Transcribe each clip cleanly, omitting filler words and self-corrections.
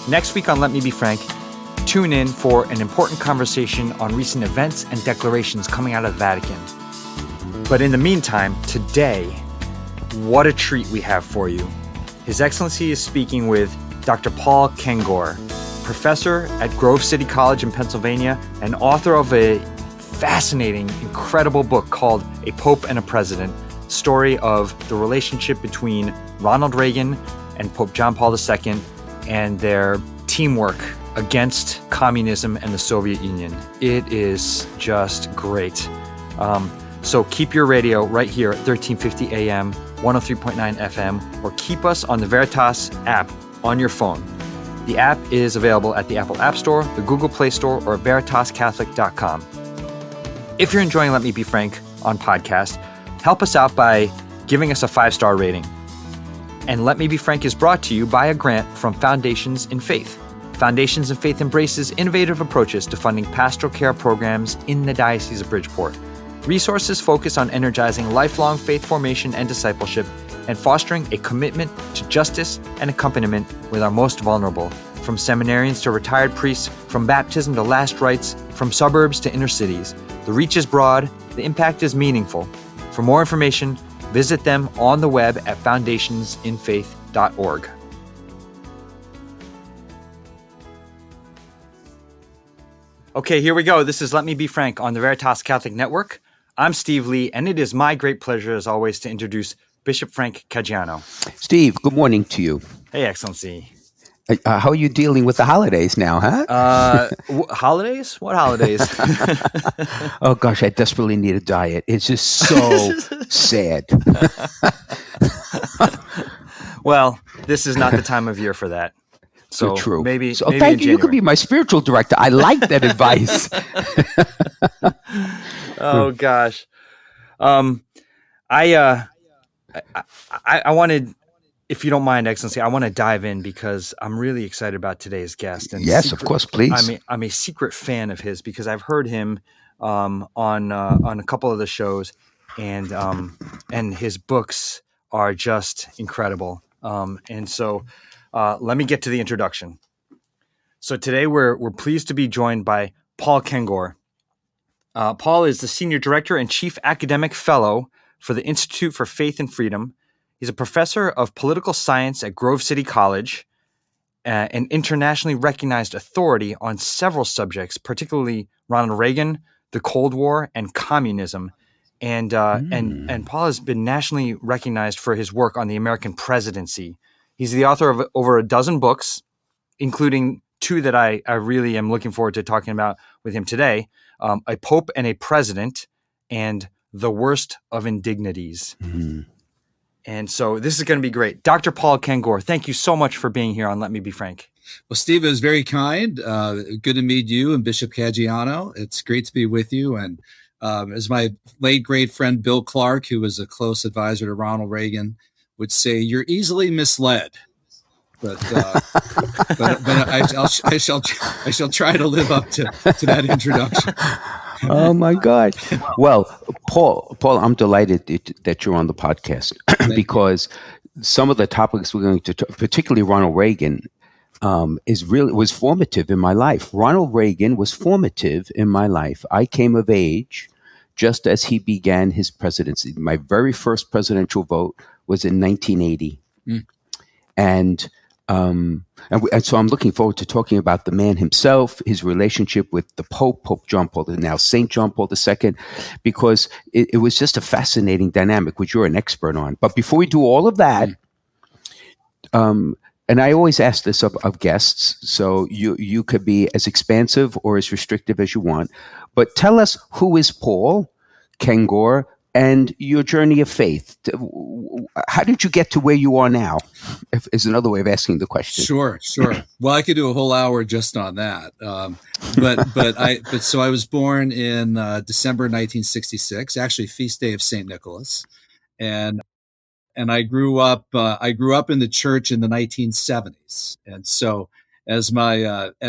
Next week on Let Me Be Frank, tune in for an important conversation on recent events and declarations coming out of the Vatican. But in the meantime, today, what a treat we have for you. His Excellency is speaking with Dr. Paul Kengor, professor at Grove City College in Pennsylvania and author of a fascinating, incredible book called A Pope and a President, story of the relationship between Ronald Reagan and Pope John Paul II and their teamwork against communism and the Soviet Union. It is just great. So keep your radio right here at 1350 AM, 103.9 FM, or keep us on the Veritas app on your phone. The app is available at the Apple App Store, the Google Play Store, or veritascatholic.com. If you're enjoying Let Me Be Frank on podcast, help us out by giving us a 5-star rating. And Let Me Be Frank is brought to you by a grant from Foundations in Faith. Foundations in Faith embraces innovative approaches to funding pastoral care programs in the Diocese of Bridgeport. Resources focus on energizing lifelong faith formation and discipleship and fostering a commitment to justice and accompaniment with our most vulnerable, from seminarians to retired priests, from baptism to last rites, from suburbs to inner cities. The reach is broad, the impact is meaningful. For more information, visit them on the web at foundationsinfaith.org. Okay, here we go. This is Let Me Be Frank on the Veritas Catholic Network. I'm Steve Lee, and it is my great pleasure, as always, to introduce Bishop Frank Caggiano. Steve, good morning to you. Hey, Excellency. How are you dealing with the holidays now, huh? Holidays? What holidays? Oh, gosh, I desperately need a diet. It's just so sad. Well, this is not the time of year for that. So true. Maybe thank you. You could be my spiritual director. I like that advice. Oh, gosh. I wanted, if you don't mind, Excellency, I want to dive in because I'm really excited about today's guest. And yes, of course, please. I'm a secret fan of his because I've heard him on a couple of the shows, and his books are just incredible. And so let me get to the introduction. So today we're pleased to be joined by Paul Kengor. Paul is the Senior Director and Chief Academic Fellow for the Institute for Faith and Freedom. He's a professor of political science at Grove City College, an internationally recognized authority on several subjects, particularly Ronald Reagan, the Cold War, and communism. And Paul has been nationally recognized for his work on the American presidency. He's the author of over a dozen books, including two that I really am looking forward to talking about with him today, A Pope and a President, and The Worst of Indignities. Mm-hmm. And so this is going to be great. Dr. Paul Kengor, thank you so much for being here on Let Me Be Frank. Well, Steve, it was very kind. Good to meet you and Bishop Caggiano. It's great to be with you. And as my late great friend Bill Clark, who was a close advisor to Ronald Reagan, would say, you're easily misled. But I shall try to live up to that introduction. Oh my God! Well, Paul, I'm delighted that you're on the podcast because some of the topics we're going to talk, particularly Ronald Reagan, was formative in my life. Ronald Reagan was formative in my life. I came of age just as he began his presidency. My very first presidential vote was in 1980, and so I'm looking forward to talking about the man himself, his relationship with the Pope John Paul, now St. John Paul II, because it was just a fascinating dynamic, which you're an expert on. But before we do all of that, and I always ask this of guests, so you could be as expansive or as restrictive as you want, but tell us, who is Paul Kengor and your journey of faith? How did you get to where you are now? Is another way of asking the question. Sure. Well, I could do a whole hour just on that. So I was born in December 1966, actually feast day of St. Nicholas, and I grew up in the church in the 1970s, and so as my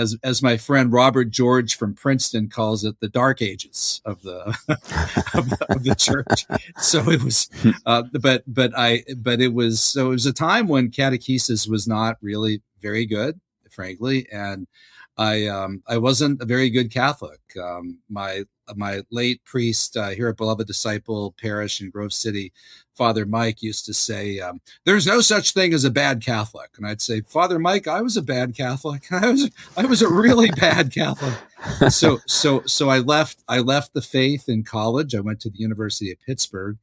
friend Robert George from Princeton calls it, the dark ages of the of the church. So it was, it was a time when catechesis was not really very good, frankly. And I wasn't a very good Catholic. My late priest here at Beloved Disciple Parish in Grove City, Father Mike, used to say, "There's no such thing as a bad Catholic." And I'd say, "Father Mike, I was a bad Catholic. I was a really bad Catholic." And so I left the faith in college. I went to the University of Pittsburgh,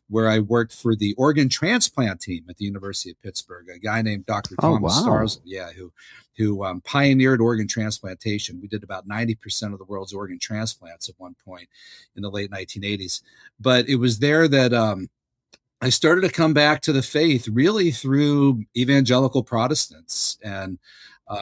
where I worked for the organ transplant team at the University of Pittsburgh. A guy named Dr. Thomas Starzl, who pioneered organ transplantation. We did about 90% of the world's organ transplants at one point in the late 1980s. But it was there that I started to come back to the faith, really through evangelical Protestants, and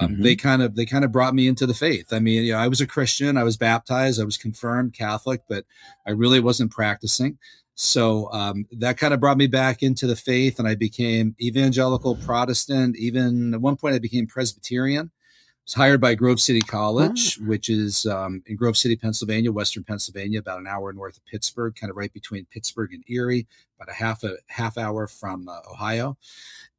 they kind of brought me into the faith. I mean, I was a Christian, I was baptized, I was confirmed Catholic, but I really wasn't practicing. So that kind of brought me back into the faith, and I became evangelical Protestant. Even at one point, I became Presbyterian. I was hired by Grove City College, which is in Grove City, Pennsylvania, Western Pennsylvania, about an hour north of Pittsburgh, kind of right between Pittsburgh and Erie, about a half hour from Ohio.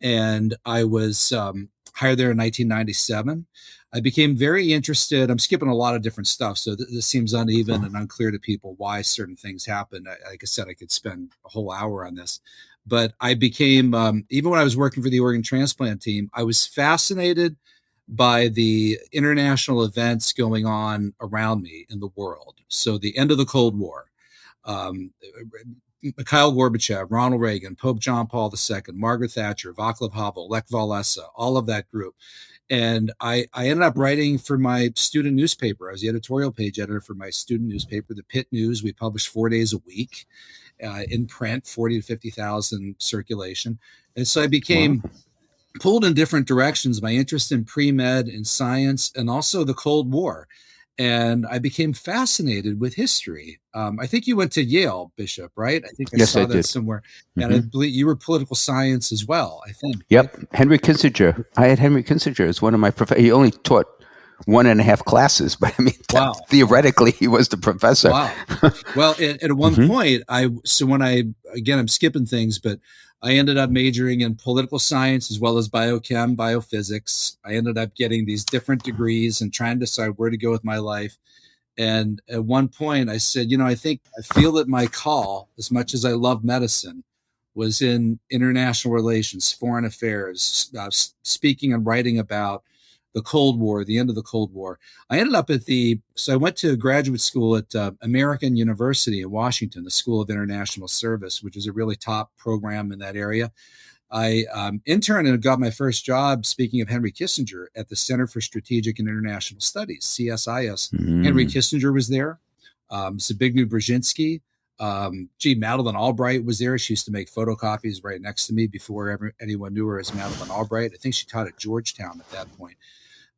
And I was hired there in 1997. I became very interested. I'm skipping a lot of different stuff, so this seems uneven and unclear to people why certain things happened. Like I said, I could spend a whole hour on this. But I became, even when I was working for the organ transplant team, I was fascinated by the international events going on around me in the world. So the end of the Cold War, Mikhail Gorbachev, Ronald Reagan, Pope John Paul II, Margaret Thatcher, Václav Havel, Lech Walesa, all of that group. And I ended up writing for my student newspaper. I was the editorial page editor for my student newspaper, the Pitt News. We published 4 days a week in print, 40 to 50,000 circulation. And so I became pulled in different directions, my interest in pre-med, in science, and also the Cold War. And I became fascinated with history. I think you went to Yale, Bishop, right? I think I saw that somewhere. And I believe you were political science as well, I think. Yep. Right? Henry Kissinger. I had Henry Kissinger as one of my professors. He only taught 1.5 classes, but I mean, theoretically, he was the professor. Wow. Well, at one point, I'm skipping things, but I ended up majoring in political science as well as biochem, biophysics. I ended up getting these different degrees and trying to decide where to go with my life. And at one point I said, I feel that my call, as much as I love medicine, was in international relations, foreign affairs, speaking and writing about the Cold War, the end of the Cold War. I ended up so I went to graduate school at American University in Washington, the School of International Service, which is a really top program in that area. I interned and got my first job, speaking of Henry Kissinger, at the Center for Strategic and International Studies, CSIS. Henry Kissinger was there. Zbigniew Brzezinski. Madeleine Albright was there. She used to make photocopies right next to me before anyone knew her as Madeleine Albright. I think she taught at Georgetown at that point.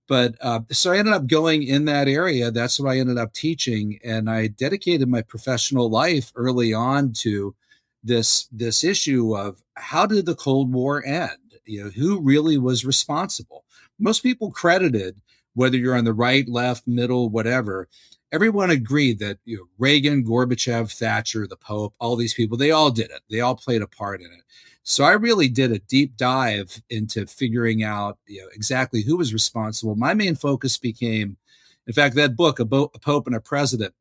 But so I ended up going in that area. That's what I ended up teaching. And I dedicated my professional life early on to this issue of how did the Cold War end? Who really was responsible? Most people credited, whether you're on the right, left, middle, whatever, everyone agreed that Reagan, Gorbachev, Thatcher, the Pope, all these people, they all did it. They all played a part in it. So I really did a deep dive into figuring out exactly who was responsible. My main focus became, in fact, that book, A Pope and a President.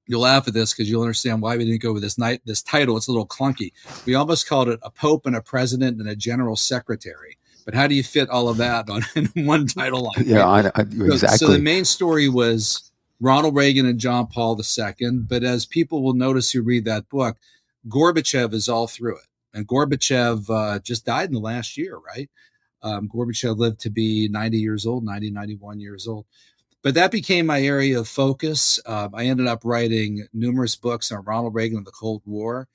You'll laugh at this because you'll understand why we didn't go with this title. It's a little clunky. We almost called it A Pope and a President and a General Secretary. But how do you fit all of that in one title line? Yeah, exactly. So the main story was Ronald Reagan and John Paul II. But as people will notice who read that book, Gorbachev is all through it. And Gorbachev just died in the last year, right? Gorbachev lived to be 91 years old. But that became my area of focus. I ended up writing numerous books on Ronald Reagan and the Cold War.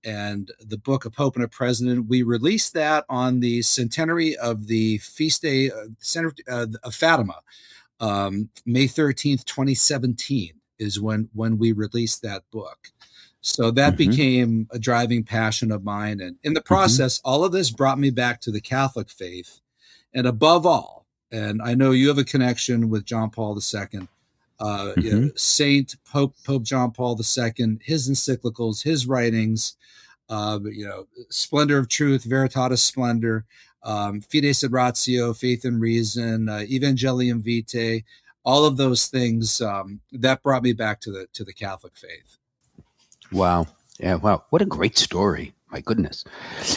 And the book, A Pope and a President, we released that on the centenary of the feast day of Fatima. May 13th, 2017 is when we released that book. So that became a driving passion of mine. And in the process, all of this brought me back to the Catholic faith. And above all, and I know you have a connection with John Paul II, Saint Pope John Paul II, his encyclicals, his writings, Splendor of Truth, Veritatis Splendor, Fides et Ratio, Faith and Reason, Evangelium Vitae, all of those things that brought me back to the Catholic faith. Wow. Yeah, wow. What a great story. My goodness.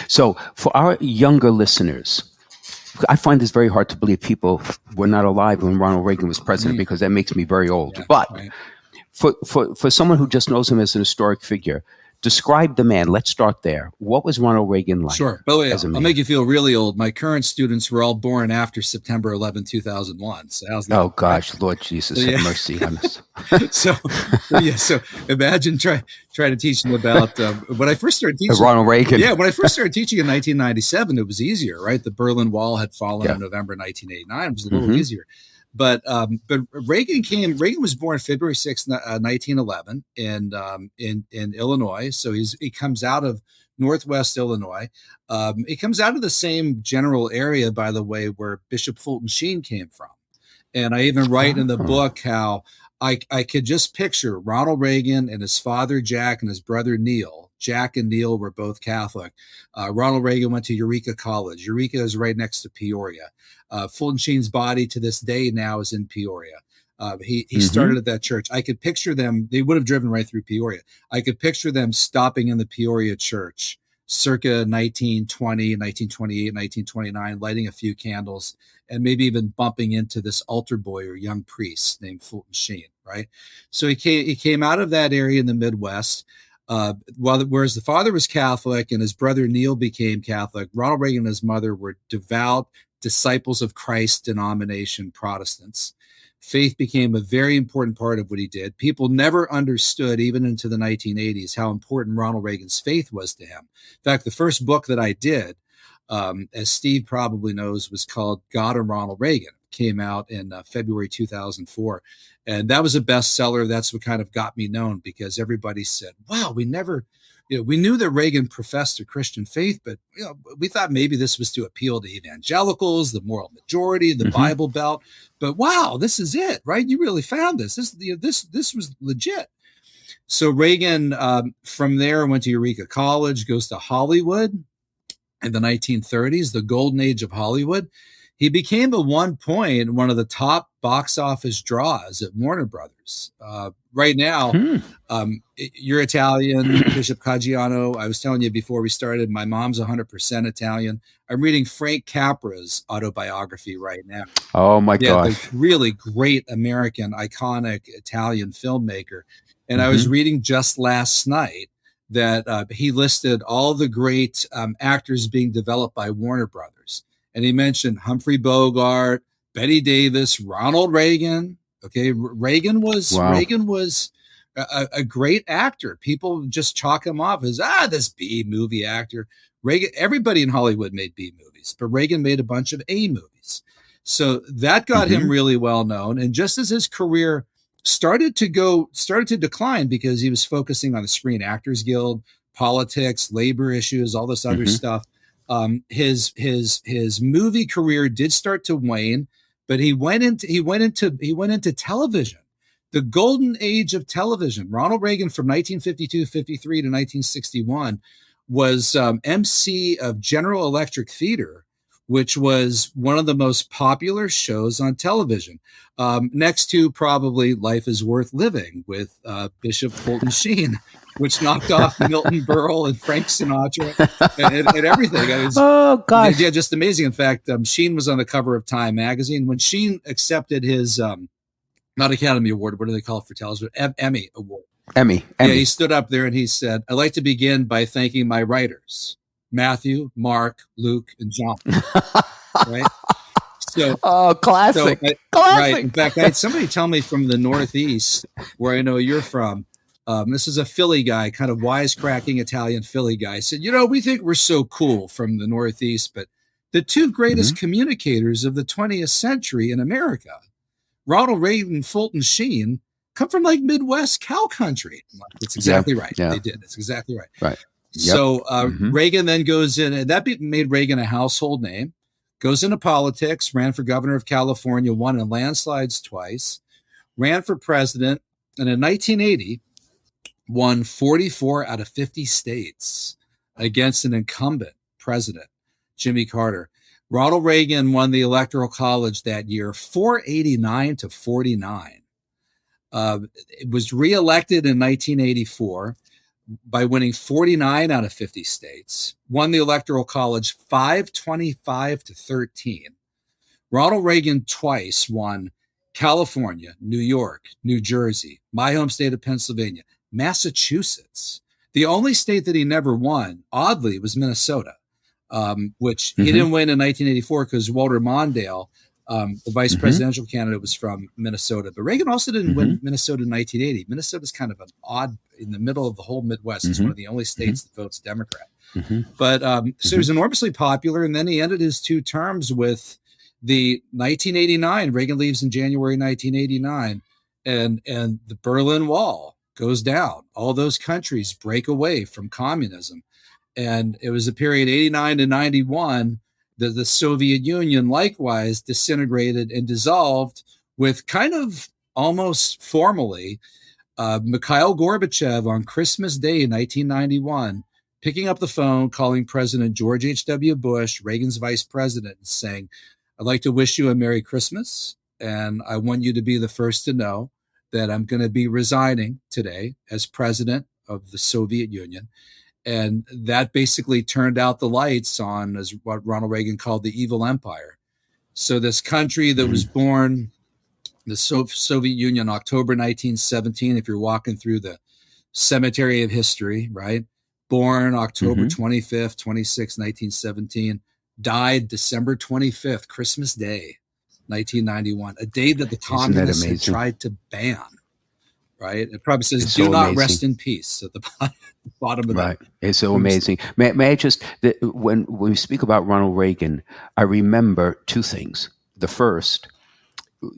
So for our younger listeners, I find this very hard to believe people were not alive when Ronald Reagan was president because that makes me very old. Yeah, but right. for someone who just knows him as an historic figure, describe the man. Let's start there. What was Ronald Reagan like? Sure. By the way, as a man? I'll make you feel really old. My current students were all born after September 11, 2001. So how's that? Oh, gosh, Lord Jesus, have mercy on us. So imagine trying to teach them about when I first started teaching Ronald Reagan. Yeah, when I first started teaching in 1997, it was easier, right? The Berlin Wall had fallen in November 1989. It was a little easier. But Reagan was born February 6th, 1911 in Illinois. So he comes out of Northwest Illinois. He comes out of the same general area, by the way, where Bishop Fulton Sheen came from. And I even write in the book how I could just picture Ronald Reagan and his father, Jack, and his brother, Neil. Jack and Neil were both Catholic. Ronald Reagan went to Eureka College. Eureka is right next to Peoria. Fulton Sheen's body to this day now is in Peoria. He started at that church. I could picture them. They would have driven right through Peoria. I could picture them stopping in the Peoria church circa 1920, 1928, 1929, lighting a few candles, and maybe even bumping into this altar boy or young priest named Fulton Sheen, right? So he came out of that area in the Midwest. Whereas the father was Catholic and his brother Neil became Catholic, Ronald Reagan and his mother were devout disciples of Christ denomination Protestants. Faith became a very important part of what he did. People never understood, even into the 1980s, how important Ronald Reagan's faith was to him. In fact, the first book that I did, as Steve probably knows, was called God and Ronald Reagan. It came out in February 2004. And that was a bestseller. That's what kind of got me known because everybody said, wow, we knew that Reagan professed a Christian faith, but we thought maybe this was to appeal to evangelicals, the moral majority, the Bible Belt. But wow, this is it, right? You really found this. This was legit. So Reagan, from there, went to Eureka College, goes to Hollywood in the 1930s, the golden age of Hollywood. He became at one point one of the top box office draws at Warner Brothers. Right now, you're Italian, Bishop Caggiano. I was telling you before we started, my mom's 100% Italian. I'm reading Frank Capra's autobiography right now. Oh, my gosh. The really great American, iconic Italian filmmaker. And I was reading just last night that he listed all the great actors being developed by Warner Brothers. And he mentioned Humphrey Bogart, Bette Davis, Ronald Reagan. Okay, Reagan was a great actor. People just chalk him off as this B movie actor. Reagan. Everybody in Hollywood made B movies, but Reagan made a bunch of A movies. So that got him really well known. And just as his career started to decline because he was focusing on the Screen Actors Guild, politics, labor issues, all this other stuff. His movie career did start to wane, but he went into television, the golden age of television. Ronald Reagan from 1952-53 to 1961 was MC of General Electric Theater, which was one of the most popular shows on television, next to probably Life is Worth Living with Bishop Fulton Sheen, which knocked off Milton Berle and Frank Sinatra and everything. Oh, gosh. Yeah, just amazing. In fact, Sheen was on the cover of Time magazine. When Sheen accepted his, not Academy Award, what do they call it for television? Emmy Award. Emmy. Yeah, he stood up there and he said, I'd like to begin by thanking my writers, Matthew, Mark, Luke, and John. Right? So, classic. Classic. Right. In fact, I had somebody tell me from the Northeast, where I know you're from, this is a Philly guy, kind of wisecracking Italian Philly guy, said, we think we're so cool from the Northeast, but the two greatest communicators of the 20th century in America, Ronald Reagan and Fulton Sheen, come from like Midwest cow country. That's exactly right. Yeah. They did. That's exactly right. Right. Yep. So Reagan then goes in, and that made Reagan a household name, goes into politics, ran for governor of California, won in landslides twice, ran for president, and in 1980, won 44 out of 50 states against an incumbent president, Jimmy Carter. Ronald Reagan won the Electoral College that year, 489 to 49. It was reelected in 1984 by winning 49 out of 50 states, won the Electoral College 525 to 13. Ronald Reagan twice won California, New York, New Jersey, my home state of Pennsylvania, Massachusetts. The only state that he never won, oddly, was Minnesota, which he didn't win in 1984 because Walter Mondale, the vice presidential candidate, was from Minnesota. But Reagan also didn't win Minnesota in 1980. Minnesota's kind of an odd, in the middle of the whole Midwest. It's one of the only states that votes Democrat. But so he was enormously popular. And then he ended his 2 terms with the 1989. Reagan leaves in January 1989. And the Berlin Wall goes down. All those countries break away from communism. And it was a period 89 to 91 that the Soviet Union likewise disintegrated and dissolved, with kind of almost formally Mikhail Gorbachev on Christmas Day 1991 picking up the phone, calling President George H.W. Bush, Reagan's vice president, and saying, "I'd like to wish you a Merry Christmas, and I want you to be the first to know that I'm going to be resigning today as president of the Soviet Union." And that basically turned out the lights on, as what Ronald Reagan called the evil empire. So this country that was born, the Soviet Union, October 1917, if you're walking through the cemetery of history, right? Born October 25th, 26th, 1917, died December 25th, Christmas Day, 1991, a day that the communists had tried to ban. Right? It probably says, "Do so not rest in peace" at the bottom of that. It's so amazing. May I just, when we speak about Ronald Reagan, I remember 2 things. The first,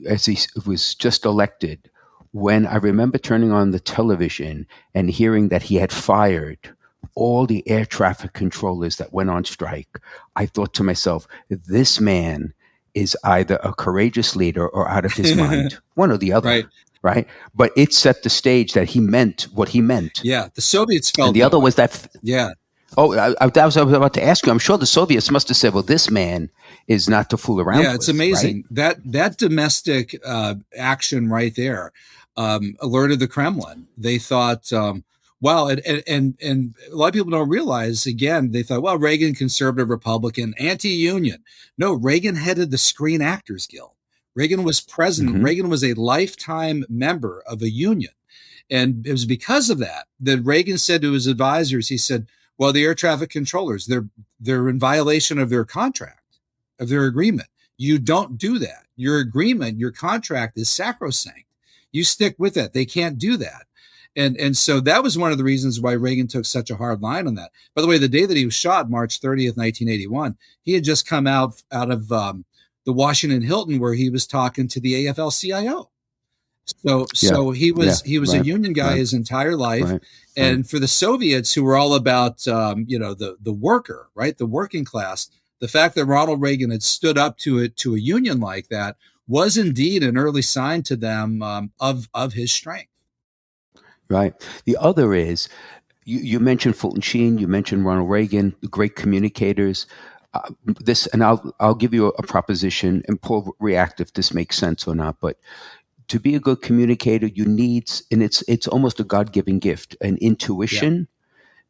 as he was just elected, when I remember turning on the television and hearing that he had fired all the air traffic controllers that went on strike, I thought to myself, this man is either a courageous leader or out of his mind, one or the other. Right. But it set the stage that he meant what he meant. Yeah. The Soviets felt and the other was that. Yeah. Oh, I was about to ask you. I'm sure the Soviets must have said, well, this man is not to fool around with. Yeah, it's amazing. Right? That domestic action right there alerted the Kremlin. They thought, wow, and a lot of people don't realize, again, they thought, well, Reagan, conservative Republican, anti-union. No, Reagan headed the Screen Actors Guild. Reagan was president. Reagan was a lifetime member of a union. And it was because of that Reagan said to his advisors, he said, well, the air traffic controllers, they're in violation of their contract, of their agreement. You don't do that. Your agreement, your contract is sacrosanct. You stick with it. They can't do that. And so that was one of the reasons why Reagan took such a hard line on that. By the way, the day that he was shot, March 30th, 1981, he had just come out of the Washington Hilton, where he was talking to the AFL-CIO. So he was a union guy his entire life. And for the Soviets, who were all about the worker, right, the working class, the fact that Ronald Reagan had stood up to a union like that was indeed an early sign to them of his strength. Right. The other is, you mentioned Fulton Sheen, you mentioned Ronald Reagan, the great communicators. And I'll give you a proposition, and Paul, react if this makes sense or not. But to be a good communicator, you need, and it's almost a God-given gift, an intuition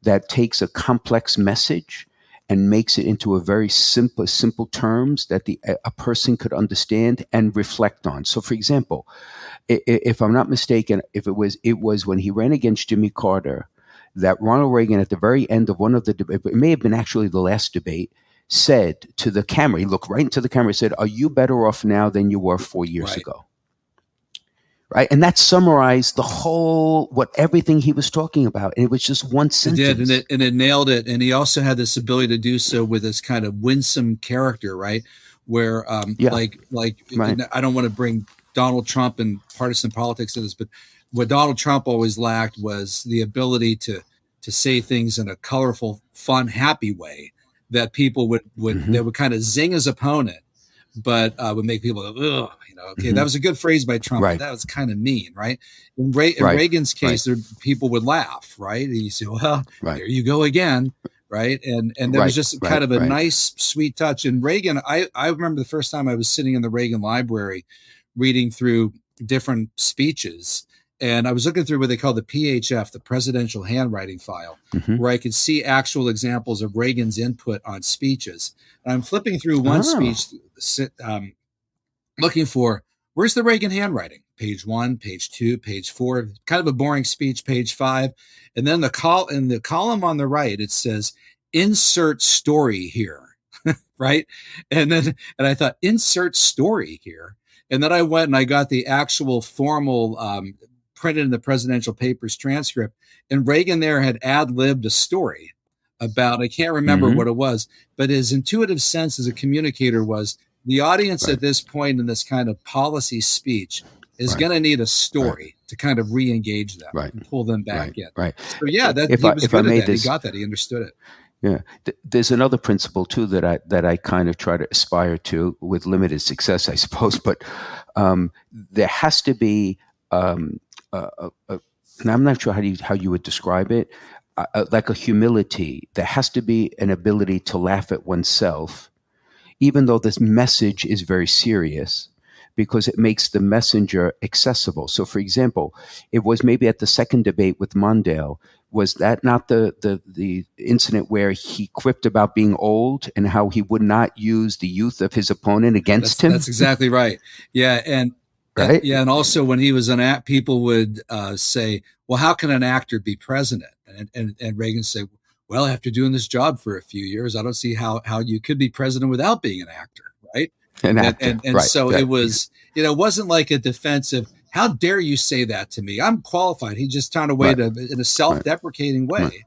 that takes a complex message and makes it into a very simple terms that a person could understand and reflect on. So, for example, if I'm not mistaken, it was when he ran against Jimmy Carter that Ronald Reagan, at the very end of one of the debates, it may have been actually the last debate, said to the camera, he looked right into the camera, said, "Are you better off now than you were 4 years ago?" Right. And that summarized everything he was talking about. And it was just one sentence. It did, and it nailed it. And he also had this ability to do so with this kind of winsome character, right? Where I don't want to bring Donald Trump and partisan politics to this, but what Donald Trump always lacked was the ability to say things in a colorful, fun, happy way that people would that would kind of zing his opponent, but would make people go, ugh, okay, that was a good phrase by Trump, but that was kind of mean, right? In Reagan's case, people would laugh, right? And you say, well, there you go again, right? And there was just kind of a right. nice, sweet touch. And Reagan, I remember the first time I was sitting in the Reagan Library reading through different speeches, and I was looking through what they call the PHF, the Presidential Handwriting File, where I could see actual examples of Reagan's input on speeches. And I'm flipping through one speech, looking for, where's the Reagan handwriting? Page 1, page 2, page 4, kind of a boring speech, page 5. And then in the column on the right, it says, insert story here, right? And I thought, insert story here. And then I went and I got the actual formal printed in the presidential papers transcript. And Reagan there had ad-libbed a story about, I can't remember what it was, but his intuitive sense as a communicator was, the audience at this point in this kind of policy speech is going to need a story to kind of re-engage them and pull them back in. Right. So yeah, he was good at that. He got that. He understood it. Yeah. There's another principle too that I kind of try to aspire to with limited success, I suppose. But there has to be, and I'm not sure how you would describe it, like a humility. There has to be an ability to laugh at oneself, even though this message is very serious, because it makes the messenger accessible. So, for example, it was maybe at the second debate with Mondale, was that not the incident where he quipped about being old and how he would not use the youth of his opponent against him? That's exactly right. Yeah, and and also when he was people would say, "Well, how can an actor be president?" And Reagan said, "Well, after doing this job for a few years, I don't see how you could be president without being an actor, right?" So it was, it wasn't like a defensive, how dare you say that to me? I'm qualified. He just found a way to, in a self-deprecating way,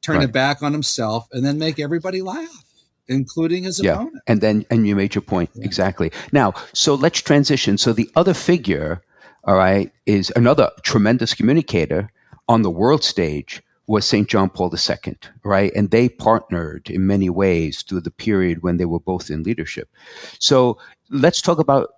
turn it back on himself and then make everybody laugh, including his opponent. And you made your point. Exactly. Now, so let's transition. So the other figure, all right, is another tremendous communicator on the world stage, was St. John Paul II, right? And they partnered in many ways through the period when they were both in leadership. So let's talk about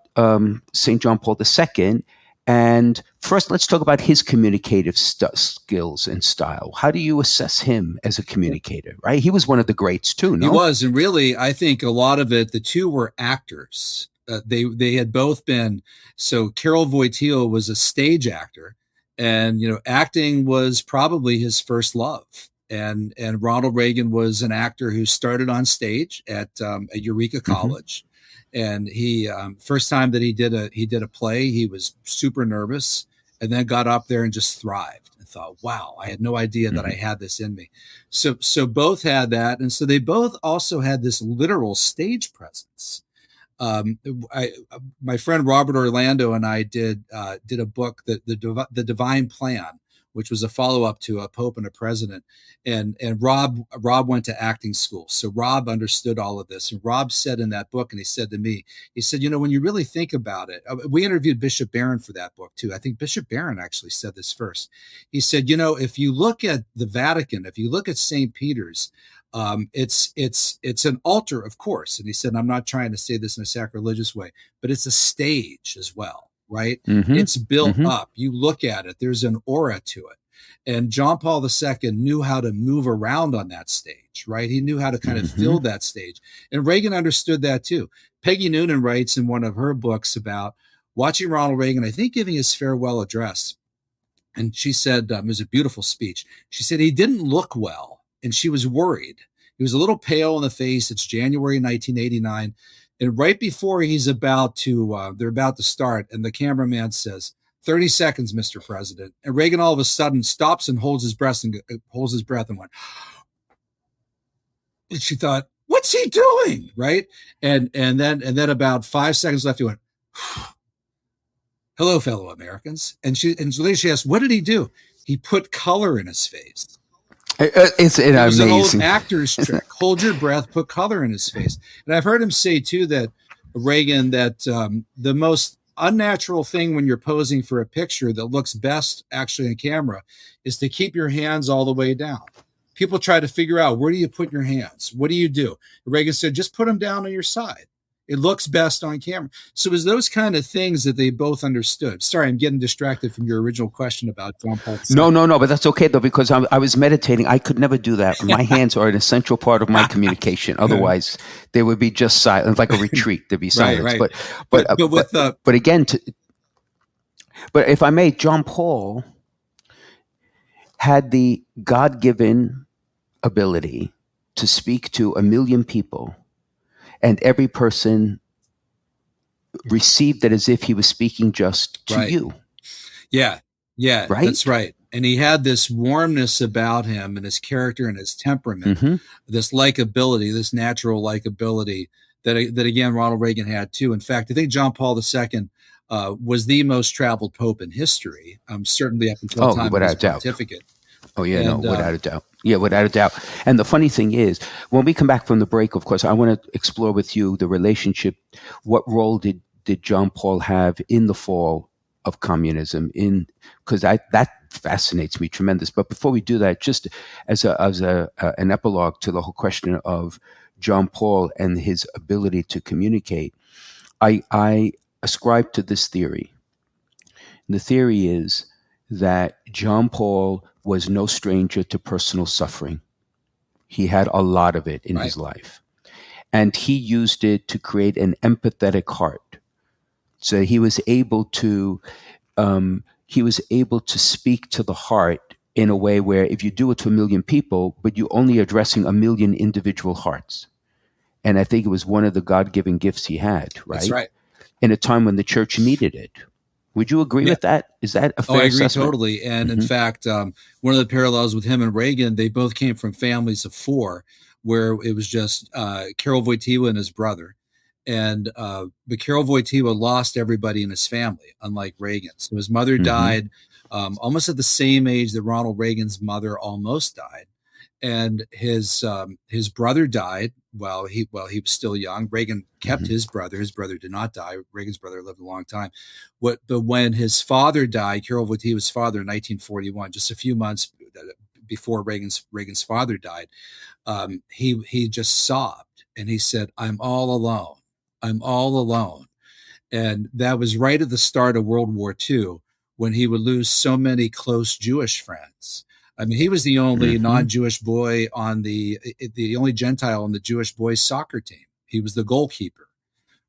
St. John Paul II. And first, let's talk about his communicative skills and style. How do you assess him as a communicator, right? He was one of the greats too, no? He was. And really, I think a lot of it, the two were actors. They had both been. So Carol Wojtyla was a stage actor. And, acting was probably his first love. And Ronald Reagan was an actor who started on stage at Eureka College. And he, first time that he did a play, he was super nervous and then got up there and just thrived and thought, wow, I had no idea that I had this in me. So both had that. And so they both also had this literal stage presence. My friend Robert Orlando and I did a book, the Divine Plan, which was a follow-up to A Pope and a President. And Rob went to acting school. So Rob understood all of this. And Rob said in that book, and he said to me, he said, when you really think about it, we interviewed Bishop Barron for that book too. I think Bishop Barron actually said this first. He said, if you look at the Vatican, if you look at St. Peter's, it's an altar, of course. And he said, I'm not trying to say this in a sacrilegious way, but it's a stage as well, right? It's built up. You look at it, there's an aura to it. And John Paul II knew how to move around on that stage, right? He knew how to kind of fill that stage. And Reagan understood that too. Peggy Noonan writes in one of her books about watching Ronald Reagan, I think giving his farewell address. And she said, it was a beautiful speech. She said he didn't look well, and she was worried. He was a little pale in the face. It's January 1989. And right before they're about to start, and the cameraman says, 30 seconds, Mr. President. And Reagan all of a sudden stops and holds his breath and went, and she thought, what's he doing? Right. And then about 5 seconds left, he went, hello, fellow Americans. And later she asked, what did he do? He put color in his face. It was amazing. An old actor's trick. Hold your breath, put color in his face. And I've heard him say too that Reagan, that the most unnatural thing when you're posing for a picture that looks best actually on camera is to keep your hands all the way down. People try to figure out, where do you put your hands? What do you do? Reagan said, just put them down on your side. It looks best on camera. So it was those kind of things that they both understood. Sorry, I'm getting distracted from your original question about John Paul II. No, but that's okay though, because I was meditating. I could never do that. My hands are an essential part of my communication. Otherwise, they would be just silent, like a retreat. There'd be silence. Right. But again, but if I may, John Paul had the God-given ability to speak to 1 million people, and every person received it as if he was speaking just to you. Yeah, right? That's right. And he had this warmness about him and his character and his temperament, this likability, this natural likability that again, Ronald Reagan had too. In fact, I think John Paul II was the most traveled pope in history, certainly up until the time of his pontificate. Oh, yeah, without a doubt. Yeah, without a doubt. And the funny thing is, when we come back from the break, of course, I want to explore with you the relationship. What role did John Paul have in the fall of communism? Because that fascinates me tremendous. But before we do that, just as an epilogue to the whole question of John Paul and his ability to communicate, I ascribe to this theory. And the theory is that John Paul was no stranger to personal suffering. He had a lot of it in his life. And he used it to create an empathetic heart. So he was able to speak to the heart in a way where if you do it to 1 million people, but you're only addressing 1 million individual hearts. And I think it was one of the God-given gifts he had, right? That's right. In a time when the church needed it. Would you agree with that? Is that a fair assessment? I agree totally. And in fact, one of the parallels with him and Reagan, they both came from families of 4, where it was just Karol Wojtyła and his brother. And but Karol Wojtyła lost everybody in his family, unlike Reagan. So his mother died almost at the same age that Ronald Reagan's mother almost died. And his brother died while he was still young. Reagan kept his brother. His brother did not die. Reagan's brother lived a long time. But when his father died, Karol Wojtyła's father in 1941, just a few months before Reagan's father died, he just sobbed and he said, "I'm all alone. I'm all alone." And that was right at the start of World War II, when he would lose so many close Jewish friends. I mean, he was the only non-Jewish boy on the only Gentile on the Jewish boys soccer team. He was the goalkeeper,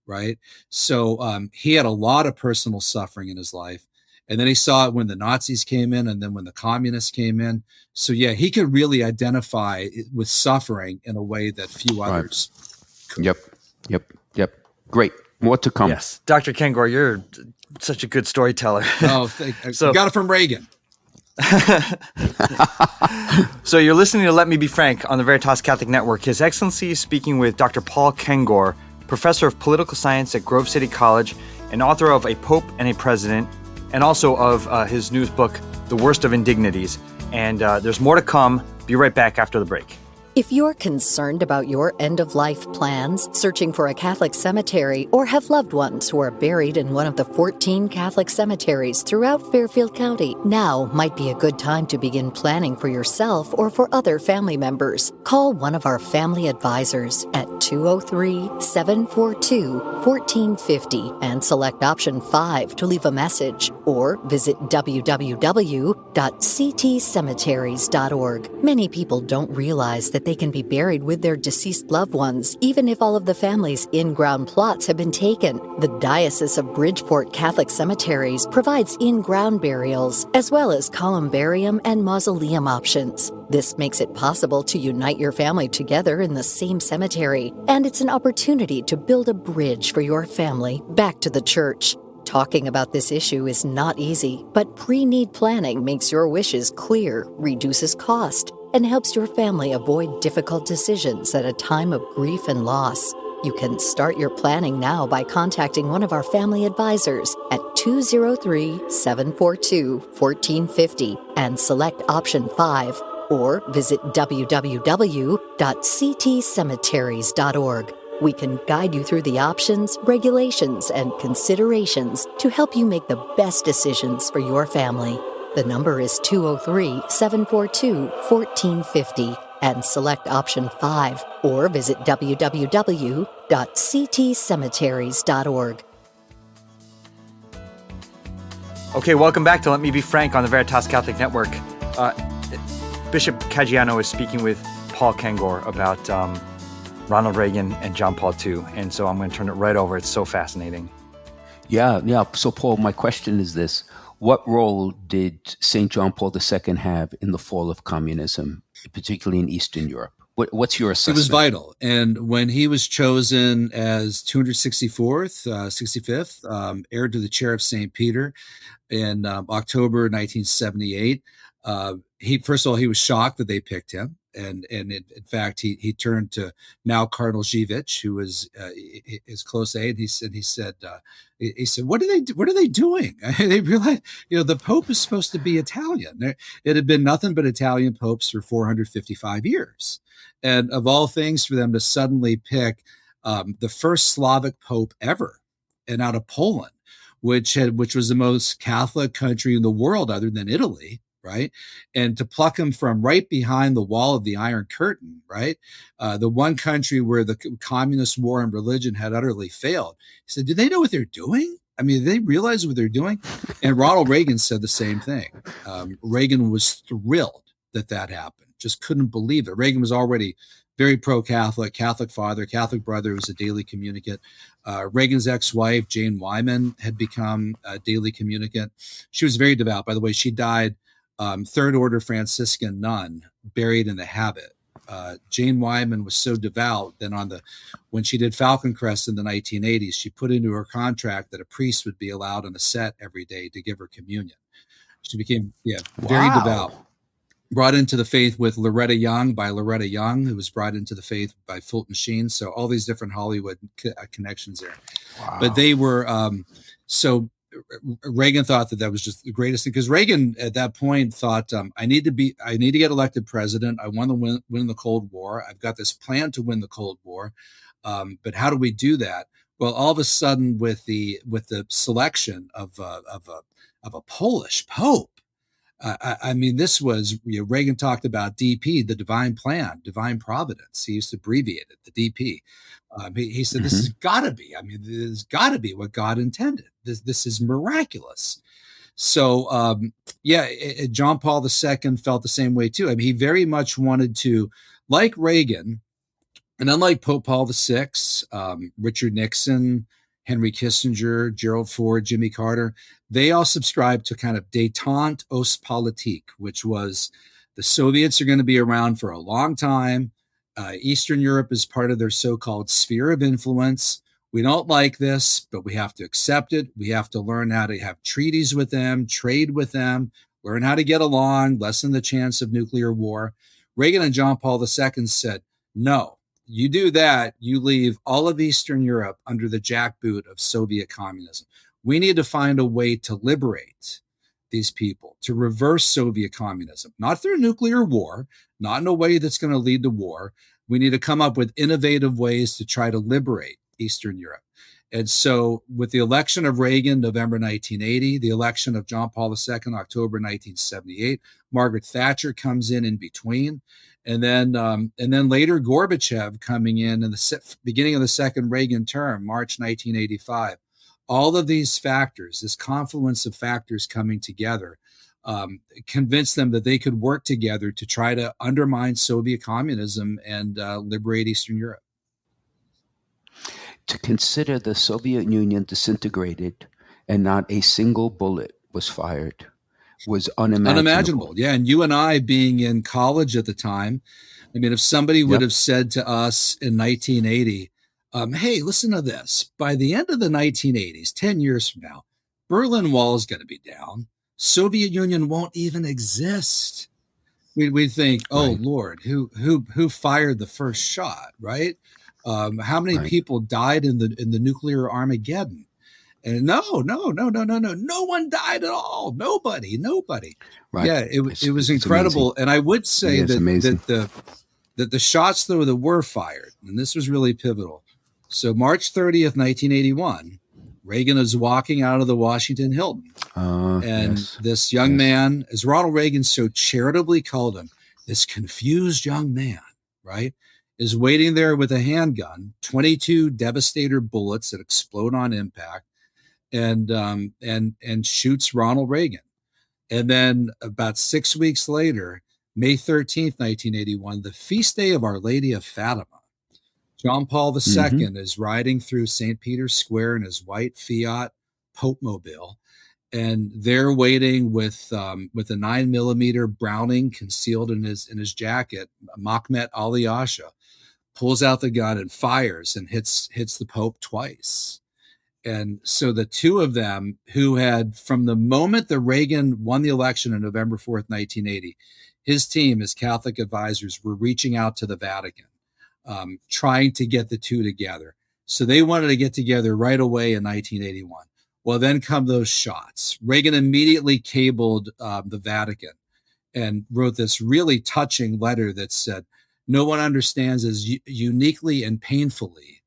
right? So he had a lot of personal suffering in his life. And then he saw it when the Nazis came in and then when the communists came in. So yeah, he could really identify with suffering in a way that few others could. Yep. Great. More to come. Yes. Dr. Kengor, you're such a good storyteller. Oh, so, got it from Reagan. So you're listening to Let Me Be Frank on the Veritas Catholic Network. His Excellency is speaking with Dr. Paul Kengor, professor of political science at Grove City College and author of A Pope and a President, and also of his newest book, The Worst of Indignities. And there's more to come. Be right back after the break. If you're concerned about your end-of-life plans, searching for a Catholic cemetery, or have loved ones who are buried in one of the 14 Catholic cemeteries throughout Fairfield County, now might be a good time to begin planning for yourself or for other family members. Call one of our family advisors at 203-742-1450 and select option 5 to leave a message, or visit www.ctcemeteries.org. Many people don't realize that they can be buried with their deceased loved ones, even if all of the family's in-ground plots have been taken. The Diocese of Bridgeport Catholic Cemeteries provides in-ground burials, as well as columbarium and mausoleum options. This makes it possible to unite your family together in the same cemetery, and it's an opportunity to build a bridge for your family back to the church. Talking about this issue is not easy, but pre-need planning makes your wishes clear, reduces cost, and helps your family avoid difficult decisions at a time of grief and loss. You can start your planning now by contacting one of our family advisors at 203-742-1450 and select option 5, or visit www.ctcemeteries.org. We can guide you through the options, regulations, and considerations to help you make the best decisions for your family. The number is 203-742-1450. and select option 5, or visit www.ctcemeteries.org. Okay, welcome back to Let Me Be Frank on the Veritas Catholic Network. Bishop Caggiano is speaking with Paul Kengor about Ronald Reagan and John Paul II. And so I'm going to turn it right over. It's so fascinating. Yeah. So, Paul, my question is this. What role did St. John Paul II have in the fall of communism, particularly in Eastern Europe? What's your assessment? It was vital. And when he was chosen as 65th, heir to the chair of St. Peter in October 1978, he was shocked that they picked him. And in fact, he turned to now Cardinal Živec, who was his close aide. He said, what are they doing? They realized, the Pope is supposed to be Italian. It had been nothing but Italian popes for 455 years. And of all things, for them to suddenly pick the first Slavic Pope ever, and out of Poland, which was the most Catholic country in the world other than Italy, right? And to pluck him from right behind the wall of the Iron Curtain, right? The one country where the communist war on religion had utterly failed. He said, do they know what they're doing? I mean, do they realize what they're doing? And Ronald Reagan said the same thing. Reagan was thrilled that happened. Just couldn't believe it. Reagan was already very pro-Catholic, Catholic father, Catholic brother, was a daily communicant. Reagan's ex-wife, Jane Wyman, had become a daily communicant. She was very devout. By the way, she died Third Order Franciscan nun, buried in the habit. Jane Wyman was so devout that when she did Falcon Crest in the 1980s, she put into her contract that a priest would be allowed on a set every day to give her communion. She became very devout. Brought into the faith with Loretta Young, who was brought into the faith by Fulton Sheen. So all these different Hollywood connections there. Wow. But they were so Reagan thought that was just the greatest thing, because Reagan at that point thought, I need to get elected president. I want to win the Cold War. I've got this plan to win the Cold War, but how do we do that? Well, all of a sudden, with the selection of a Polish Pope, I mean, this was, Reagan talked about DP, the divine plan, divine providence. He used to abbreviate it, the DP. He said, this has got to be, this has got to be what God intended. This is miraculous. So, John Paul II felt the same way too. I mean, he very much wanted to, like Reagan, and unlike Pope Paul VI, Richard Nixon, Henry Kissinger, Gerald Ford, Jimmy Carter, they all subscribed to kind of détente Ostpolitik, which was the Soviets are going to be around for a long time. Eastern Europe is part of their so-called sphere of influence. We don't like this, but we have to accept it. We have to learn how to have treaties with them, trade with them, learn how to get along, lessen the chance of nuclear war. Reagan and John Paul II said, no. You do that, you leave all of Eastern Europe under the jackboot of Soviet communism. We need to find a way to liberate these people, to reverse Soviet communism, not through nuclear war, not in a way that's going to lead to war. We need to come up with innovative ways to try to liberate Eastern Europe. And so with the election of Reagan, November 1980, the election of John Paul II, October 1978, Margaret Thatcher comes in between. And then later Gorbachev coming in the beginning of the second Reagan term, March 1985. All of these factors, this confluence of factors coming together, convinced them that they could work together to try to undermine Soviet communism and liberate Eastern Europe. To consider the Soviet Union disintegrated and not a single bullet was fired was unimaginable. Yeah. And you and I being in college at the time, I mean, if somebody would have said to us in 1980, hey, listen to this. By the end of the 1980s, 10 years from now, Berlin Wall is going to be down. Soviet Union won't even exist. We'd think, oh, right. Lord, who fired the first shot, right? How many people died in the nuclear Armageddon? And no one died at all. Nobody. Right. Yeah, it was incredible. Amazing. And I would say that the shots though that were fired, and this was really pivotal. So March 30th, 1981, Reagan is walking out of the Washington Hilton. This young man, as Ronald Reagan so charitably called him, this confused young man, right, is waiting there with a handgun, 22 Devastator bullets that explode on impact, and shoots Ronald Reagan. And then about 6 weeks later, May 13th, 1981, the feast day of Our Lady of Fatima, John Paul II is riding through St. Peter's Square in his white Fiat Pope Mobile, and they're waiting with a 9mm Browning concealed in his jacket. Mahomet Ali Asha pulls out the gun and fires and hits the Pope twice. And so the two of them, who had, from the moment that Reagan won the election on November 4th, 1980, his team, his Catholic advisors, were reaching out to the Vatican, trying to get the two together. So they wanted to get together right away in 1981. Well, then come those shots. Reagan immediately cabled the Vatican and wrote this really touching letter that said, "No one understands as uniquely and painfully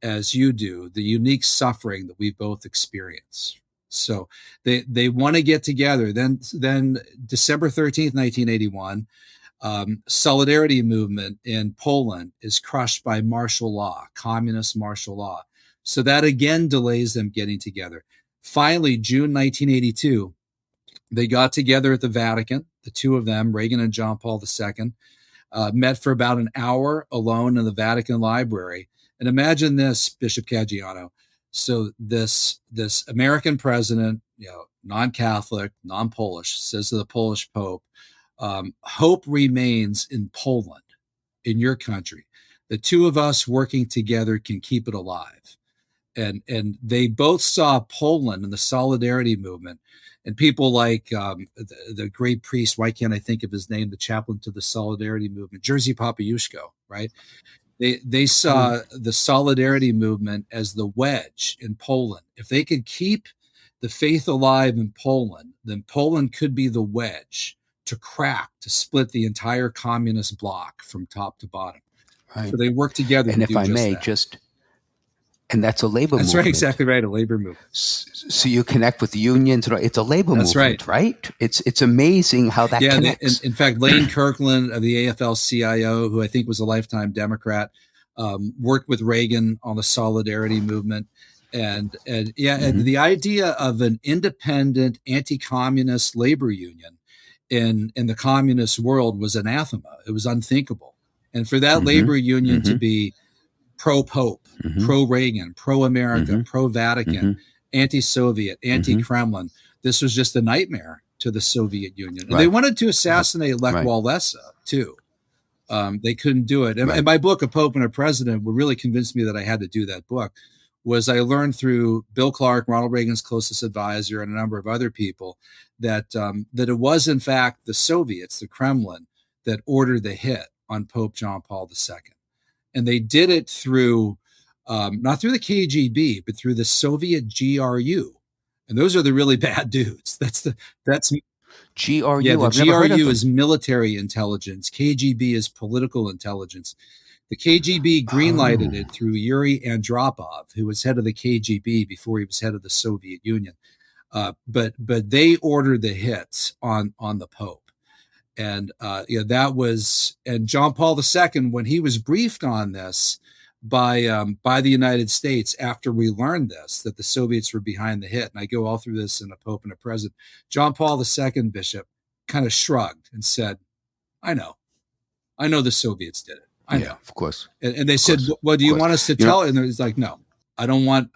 as you do the unique suffering that we both experience." So they want to get together. Then December 13th, 1981, solidarity movement in Poland is crushed by martial law, communist martial law. So that again delays them getting together. Finally, June 1982, they got together at the Vatican, the two of them, Reagan and John Paul II, met for about an hour alone in the Vatican library. And imagine this, Bishop Caggiano. So this American president, non-Catholic, non-Polish, says to the Polish Pope, hope remains in Poland, in your country. The two of us working together can keep it alive. And they both saw Poland and the solidarity movement, and people like the great priest, why can't I think of his name, the chaplain to the solidarity movement, Jerzy Papayushko, right? They saw the solidarity movement as the wedge in Poland. If they could keep the faith alive in Poland, then Poland could be the wedge to crack, to split the entire communist bloc from top to bottom. Right. So they work together. And if I may, and that's a labor movement. That's right, exactly right, a labor movement. So you connect with the unions. It's a labor That's movement, right? It's amazing how that connects. In fact, Lane Kirkland of the AFL-CIO, who I think was a lifetime Democrat, worked with Reagan on the solidarity movement. And the idea of an independent anti-communist labor union in the communist world was anathema. It was unthinkable. And for that labor union to be pro-Pope, pro-Reagan, pro-America, pro-Vatican, anti-Soviet, anti-Kremlin, this was just a nightmare to the Soviet Union. And they wanted to assassinate Lech Walesa, too. They couldn't do it. And my book, A Pope and a President, what really convinced me that I had to do that book was I learned through Bill Clark, Ronald Reagan's closest advisor, and a number of other people that it was, in fact, the Soviets, the Kremlin, that ordered the hit on Pope John Paul II. And they did it through, not through the KGB, but through the Soviet GRU. And those are the really bad dudes. That's GRU. Yeah, the GRU is military intelligence. KGB is political intelligence. The KGB greenlighted it through Yuri Andropov, who was head of the KGB before he was head of the Soviet Union. But they ordered the hits on the Pope. And that was, and John Paul II, when he was briefed on this by the United States after we learned this, that the Soviets were behind the hit, and I go all through this in A Pope and a President, John Paul II, Bishop, kind of shrugged and said, I know the Soviets did it. I know. Of course. And they said, well, do you want us to tell? And it's like, no, I don't want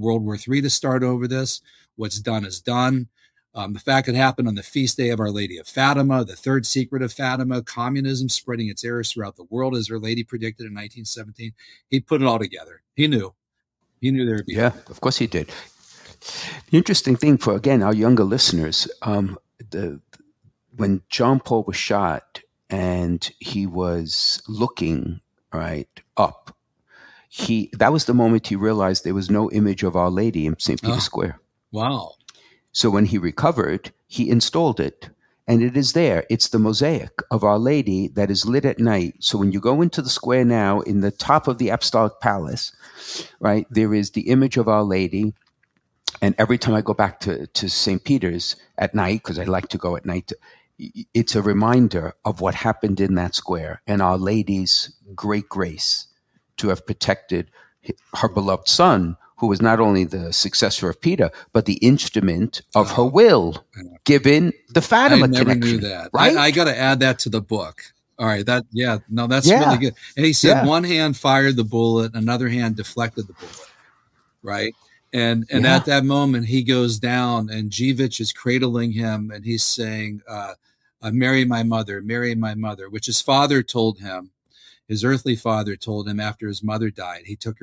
World War III to start over this. What's done is done. The fact it happened on the feast day of Our Lady of Fatima, the third secret of Fatima, communism spreading its errors throughout the world, as Our Lady predicted in 1917. He put it all together. He knew there would be. Yeah, of course he did. The interesting thing for, again, our younger listeners, when John Paul was shot and he was looking up, that was the moment he realized there was no image of Our Lady in St. Peter's Square. Wow. So when he recovered, he installed it, and it is there. It's the mosaic of Our Lady that is lit at night. So when you go into the square now, in the top of the Apostolic Palace, right, there is the image of Our Lady. And every time I go back to St. Peter's at night, because I like to go at night, it's a reminder of what happened in that square and Our Lady's great grace to have protected her beloved son, who was not only the successor of Peter, but the instrument of her will, given the Fatima I never connection. knew that. Right? I got to add that to the book. All right. That's Yeah. really good. And he said Yeah. one hand fired the bullet, another hand deflected the bullet. Right. And Yeah. at that moment, he goes down and Jivich is cradling him and he's saying, marry my mother, which his father told him. His earthly father told him after his mother died. He took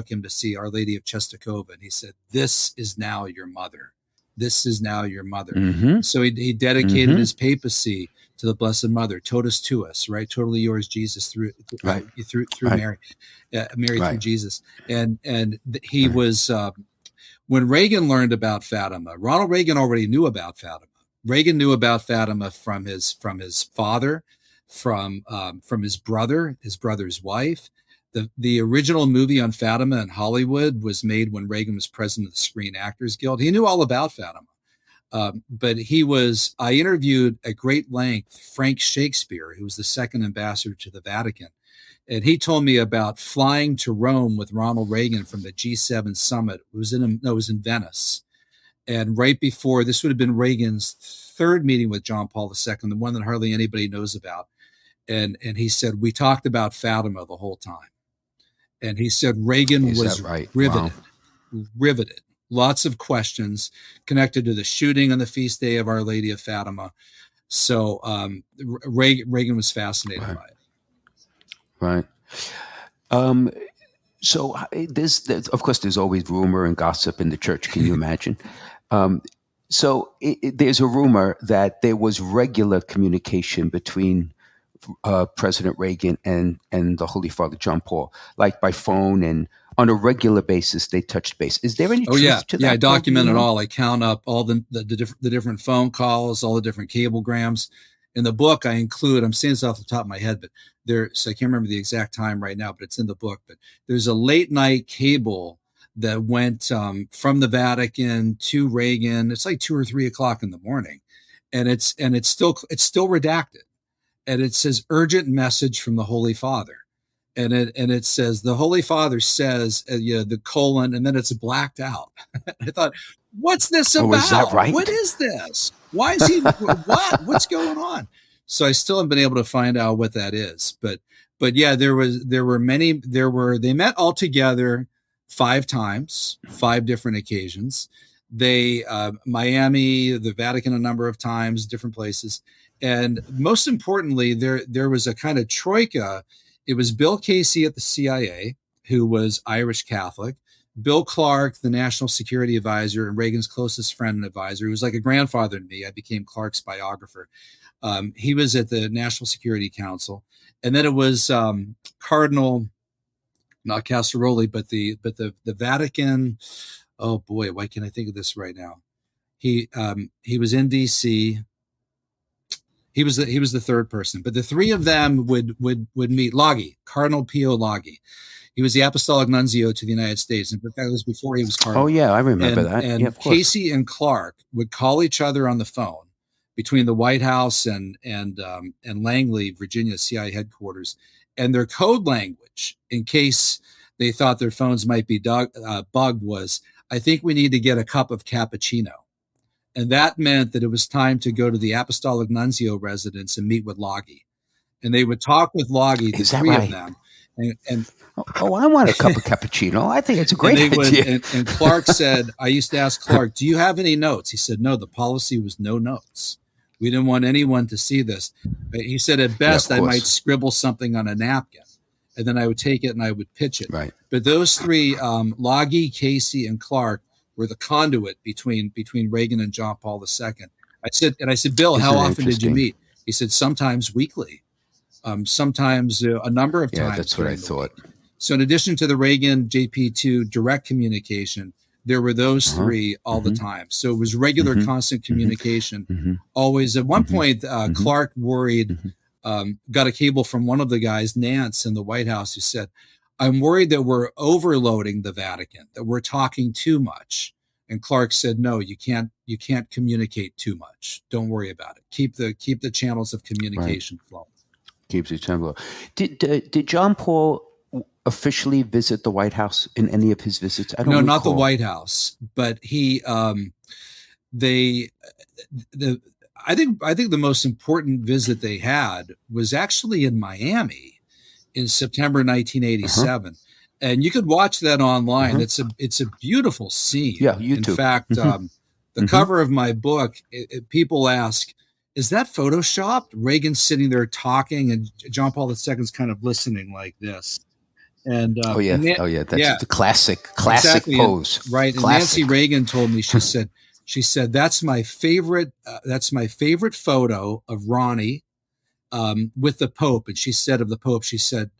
him to see Our Lady of Czestochowa, and he said, "This is now your mother. This is now your mother." Mm-hmm. So he dedicated his papacy to the Blessed Mother, totus tuus, right? Totally yours, Jesus, through Right. through Right. Mary, Mary Right. through Jesus, and he was when Reagan learned about Fatima. Ronald Reagan already knew about Fatima. Reagan knew about Fatima from his father, from his brother's wife. The original movie on Fatima in Hollywood was made when Reagan was president of the Screen Actors Guild. He knew all about Fatima. But I interviewed at great length Frank Shakespeare, who was the second ambassador to the Vatican. And he told me about flying to Rome with Ronald Reagan from the G7 summit. It was in Venice. And right before, this would have been Reagan's third meeting with John Paul II, the one that hardly anybody knows about. And he said, we talked about Fatima the whole time. And he said Reagan was right? Riveted. Lots of questions connected to the shooting on the feast day of Our Lady of Fatima. So Reagan was fascinated by it. Right. So there's of course there's always rumor and gossip in the church. Can you imagine? So there's a rumor that there was regular communication between President Reagan and the Holy Father John Paul, like by phone, and on a regular basis they touched base. Is there any truth to that? Yeah, I document it all. I count up all the different phone calls, all the different cablegrams. In the book, I include, I'm saying this off the top of my head, but so I can't remember the exact time right now, but it's in the book. But there's a late night cable that went from the Vatican to Reagan. It's like 2 or 3 o'clock in the morning, and it's still redacted, and it says urgent message from the Holy Father, and it says the Holy Father says the colon, and then it's blacked out. I thought, what's this about? Is that right? What is this? Why is he what's going on? So I still haven't been able to find out what that is. But yeah, they met all together 5 times, 5 different occasions. They Miami, the Vatican a number of times, different places. And most importantly, there was a kind of troika. It was Bill Casey at the CIA, who was Irish Catholic, Bill Clark, the National Security Advisor and Reagan's closest friend and advisor, who was like a grandfather to me. I became Clark's biographer. He was at the National Security Council. And then it was Cardinal, not Casaroli, but the Vatican. Oh boy, why can't I think of this right now? He was in DC. He was the third person, but the 3 of them would meet. Laghi, Cardinal Pio Laghi. He was the Apostolic Nuncio to the United States, and that was before he was Cardinal. Oh yeah, I remember that. And yeah, of course. Casey and Clark would call each other on the phone between the White House and Langley, Virginia, CIA headquarters, and their code language, in case they thought their phones might be bugged, was, "I think we need to get a cup of cappuccino." And that meant that it was time to go to the Apostolic Nuncio residence and meet with Laghi. And they would talk with Laghi, the 3 of them. And I want a cup of cappuccino. I think it's a great idea. And Clark said, I used to ask Clark, do you have any notes? He said, no, the policy was no notes. We didn't want anyone to see this. He said, at best, I might scribble something on a napkin, and then I would take it and I would pitch it. Right. But those 3, Laghi, Casey, and Clark, were the conduit between Reagan and John Paul II. I said, Bill, how often did you meet? He said, sometimes weekly, sometimes a number of times. Yeah, that's what I thought. So in addition to the Reagan JP2 direct communication, there were those 3 all the time. So it was regular, constant communication. Always. At one point, Clark worried, got a cable from one of the guys, Nance, in the White House, who said, I'm worried that we're overloading the Vatican, that we're talking too much. And Clark said, no, you can't communicate too much. Don't worry about it. Keep the channels of communication flowing. Keeps it simple. Did John Paul officially visit the White House in any of his visits? I don't No, recall. not the White House, but he I think the most important visit they had was actually in Miami in September 1987. And you could watch that online. It's a beautiful scene. Yeah, YouTube. In fact, the cover of my book, people ask, is that photoshopped? Reagan sitting there talking and John Paul II's kind of listening like this. And that's the classic exactly. Pose. And, right. Classic. And Nancy Reagan told me, she said, that's my favorite photo of Ronnie with the Pope. And she said of the Pope, she said,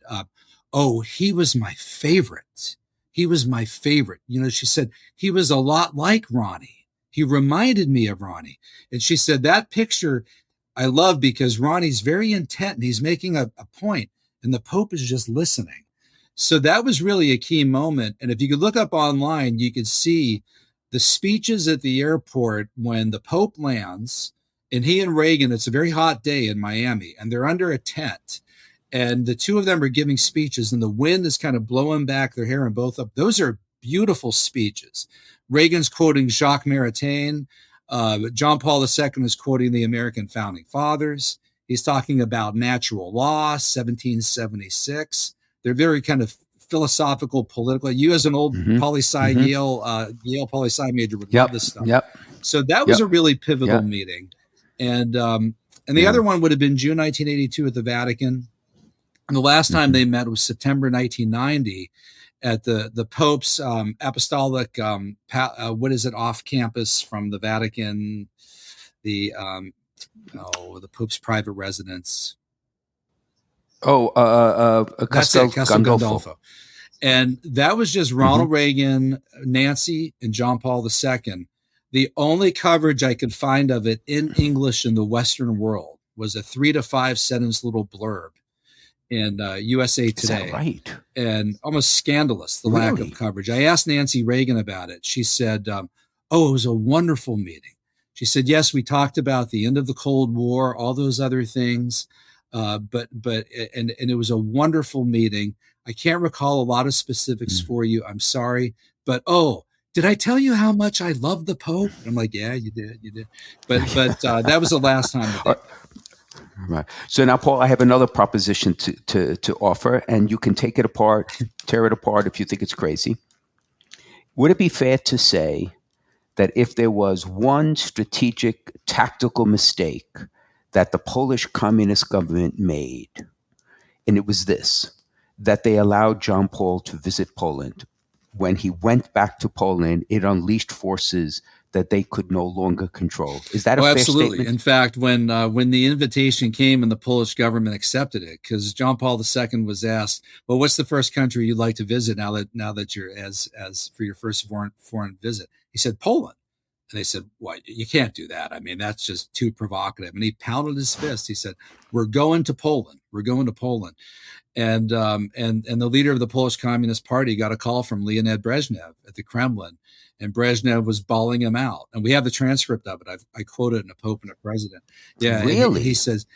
oh, he was my favorite. He was my favorite. You know, she said, he was a lot like Ronnie. He reminded me of Ronnie. And she said, that picture I love because Ronnie's very intent and he's making a point and the Pope is just listening. So that was really a key moment. And if you could look up online, you could see the speeches at the airport when the Pope lands and he and Reagan, it's a very hot day in Miami and they're under a tent. And the two of them are giving speeches and the wind is kind of blowing back their hair and both up. Those are beautiful speeches. Reagan's quoting Jacques Maritain. John Paul II is quoting the American founding fathers. He's talking about natural law, 1776. They're very kind of philosophical, political. You as an old poli-sci Yale poli-sci major would love this stuff. So that was a really pivotal meeting. And the other one would have been June 1982 at the Vatican. And the last time they met was September 1990 at the Pope's apostolic, off campus from the Vatican, the Pope's private residence. Castel Gandolfo. And that was just Ronald Reagan, Nancy, and John Paul II. The only coverage I could find of it in English in the Western world was a 3 to 5 sentence little blurb in USA Today. Is that right? And almost scandalous, the lack of coverage. I asked Nancy Reagan about it. She said, it was a wonderful meeting. She said, yes, we talked about the end of the Cold War, all those other things. But it was a wonderful meeting. I can't recall a lot of specifics for you. I'm sorry. But, did I tell you how much I love the Pope? I'm like, yeah, you did. But that was the last time. Right. So now, Paul, I have another proposition to offer, and you can take it apart, tear it apart if you think it's crazy. Would it be fair to say that if there was one strategic, tactical mistake that the Polish communist government made, and it was this, that they allowed John Paul to visit Poland. When he went back to Poland, it unleashed forces that they could no longer control. Is that a fair absolutely. statement? In fact, when the invitation came and the Polish government accepted it, because John Paul II was asked, well, what's the first country you'd like to visit now that you're as for your first foreign visit? He said, Poland. And they said, well, you can't do that. I mean, that's just too provocative. And he pounded his fist. He said, we're going to Poland. We're going to Poland. And the leader of the Polish Communist Party got a call from Leonid Brezhnev at the Kremlin, and Brezhnev was bawling him out. And we have the transcript of it. I quote it in A Pope and a President. Yeah, really? He says,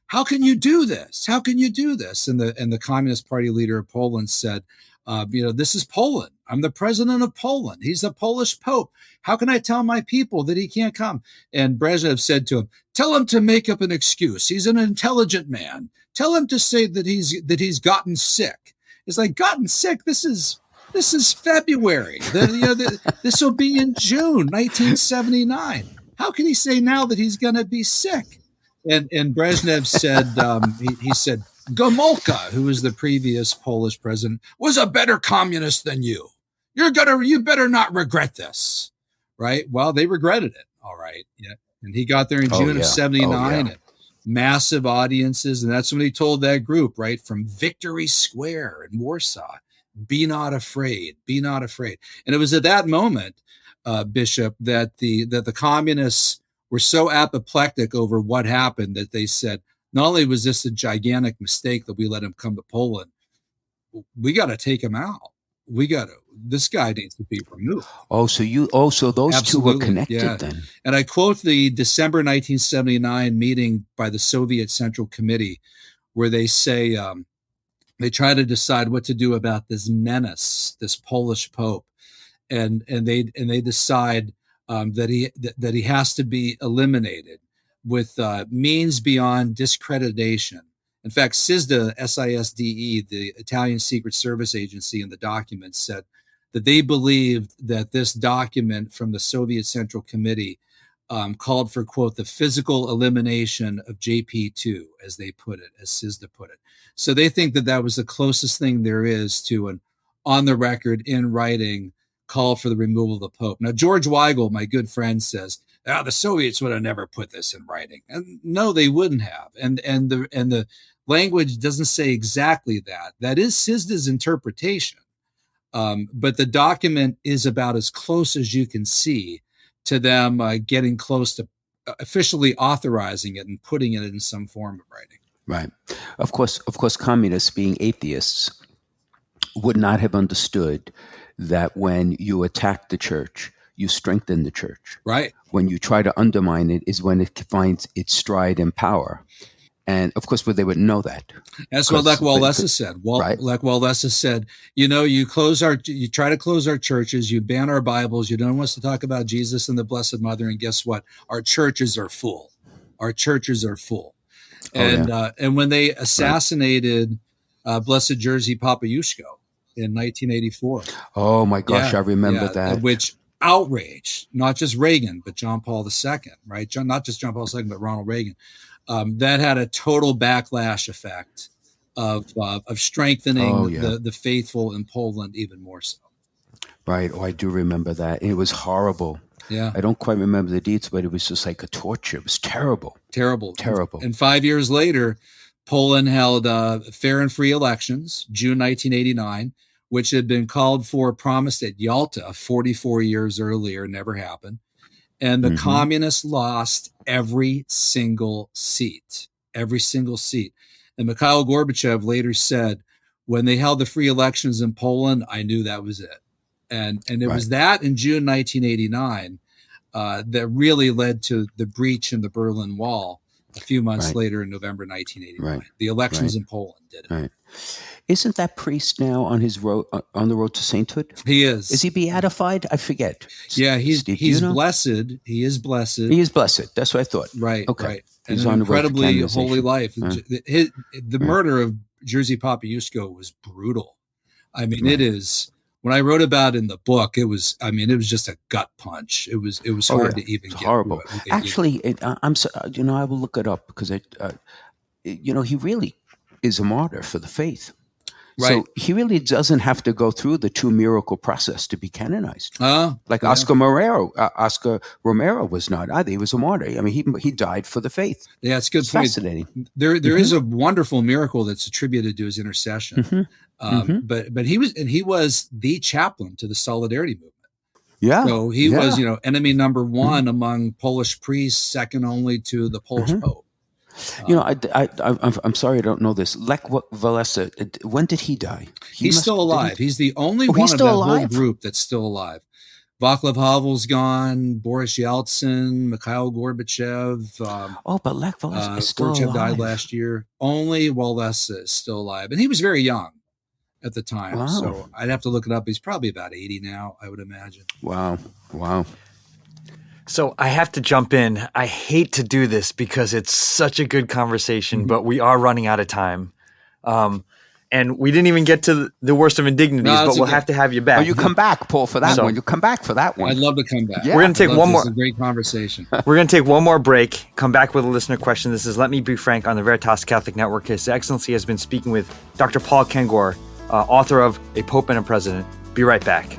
how can you do this? How can you do this? And the Communist Party leader of Poland said, this is Poland. I'm the president of Poland. He's the Polish Pope. How can I tell my people that he can't come? And Brezhnev said to him, tell him to make up an excuse. He's an intelligent man. Tell him to say that he's gotten sick. It's like, gotten sick? This is February. This will be in June 1979. How can he say now that he's going to be sick? And Brezhnev said, he said, Gomulka, who was the previous Polish president, was a better communist than you. You better not regret this, right? Well, they regretted it, all right. Yeah, and he got there in June of '79, and massive audiences, and that's when he told that group, right, from Victory Square in Warsaw, "Be not afraid, be not afraid." And it was at that moment, Bishop, that the communists were so apoplectic over what happened that they said, not only was this a gigantic mistake that we let him come to Poland, we got to take him out. this guy needs to be removed. So those Absolutely. two were connected Yeah. then. And I quote the December 1979 meeting by the Soviet Central Committee, where they say they try to decide what to do about this menace, this Polish Pope, and they decide that he has to be eliminated with means beyond discreditation. In fact, SISDE, S-I-S-D-E, the Italian Secret Service agency, in the document said that they believed that this document from the Soviet Central Committee called for, quote, the physical elimination of JP2, as they put it, as SISDE put it. So they think that was the closest thing there is to an on the record, in writing, call for the removal of the Pope. Now, George Weigel, my good friend, says, the Soviets would have never put this in writing. And no, they wouldn't have. And the language doesn't say exactly that. That is SISDE's interpretation. But the document is about as close as you can see to them getting close to officially authorizing it and putting it in some form of writing. Right. Of course, communists, being atheists, would not have understood that when you attack the church, you strengthen the church. Right. When you try to undermine it is when it finds its stride and power. And of course, but they wouldn't know that. That's what Lech Walesa said. Right. Lech Walesa said, you try to close our churches, you ban our Bibles, you don't want us to talk about Jesus and the Blessed Mother, and guess what? Our churches are full. Our churches are full. And when they assassinated Blessed Jerzy Papayushko in 1984. Oh my gosh, I remember that. Which outraged not just Reagan, but John Paul II, right? Not just John Paul II, but Ronald Reagan. That had a total backlash effect of strengthening the faithful in Poland even more so. Right. Oh, I do remember that. And it was horrible. Yeah. I don't quite remember the details, but it was just like a torture. It was terrible. Terrible. Terrible. And 5 years later, Poland held fair and free elections, June 1989, which had been called for, promised at Yalta 44 years earlier, never happened. And the communists lost every single seat. And Mikhail Gorbachev later said, when they held the free elections in Poland, I knew that was it. And it was that in June 1989 that really led to the breach in the Berlin Wall a few months later in November 1989. The elections in Poland did it. Right. Isn't that priest now on his road on the road to sainthood? He is. Is he beatified? I forget. Yeah, he's blessed. He is blessed. He is blessed. That's what I thought. Right. Okay. Right. He's and on an incredibly holy life. The murder of Jerzy Papayushko was brutal. I mean, it is. When I wrote about it in the book, it was just a gut punch. It was hard to even get. Horrible. Actually, I will look it up because he really is a martyr for the faith. Right. So he really doesn't have to go through the two miracle process to be canonized. Oscar Romero was not either. He was a martyr. I mean, he died for the faith. Yeah, it's a good point. Fascinating. There is a wonderful miracle that's attributed to his intercession. But he was the chaplain to the Solidarity movement. Yeah. So he was, enemy number one among Polish priests, second only to the Polish Pope. I'm sorry I don't know this. Lech Walesa, when did he die? He's still alive. He's the only one of that whole group that's still alive. Václav Havel's gone, Boris Yeltsin, Mikhail Gorbachev. But Lech Walesa is still Gorbachev alive. died last year. Only Walesa is still alive. And he was very young at the time. Wow. So I'd have to look it up. He's probably about 80 now, I would imagine. Wow. So I have to jump in. I hate to do this because it's such a good conversation, but we are running out of time. And we didn't even get to the worst of indignities, but we'll have to have you back. Oh, you come back, Paul, for that one. You come back for that one. I'd love to come back. Yeah. We're going to take one more. It's a great conversation. We're going to take one more break, come back with a listener question. This is Let Me Be Frank on the Veritas Catholic Network. His Excellency has been speaking with Dr. Paul Kengor, author of A Pope and a President. Be right back.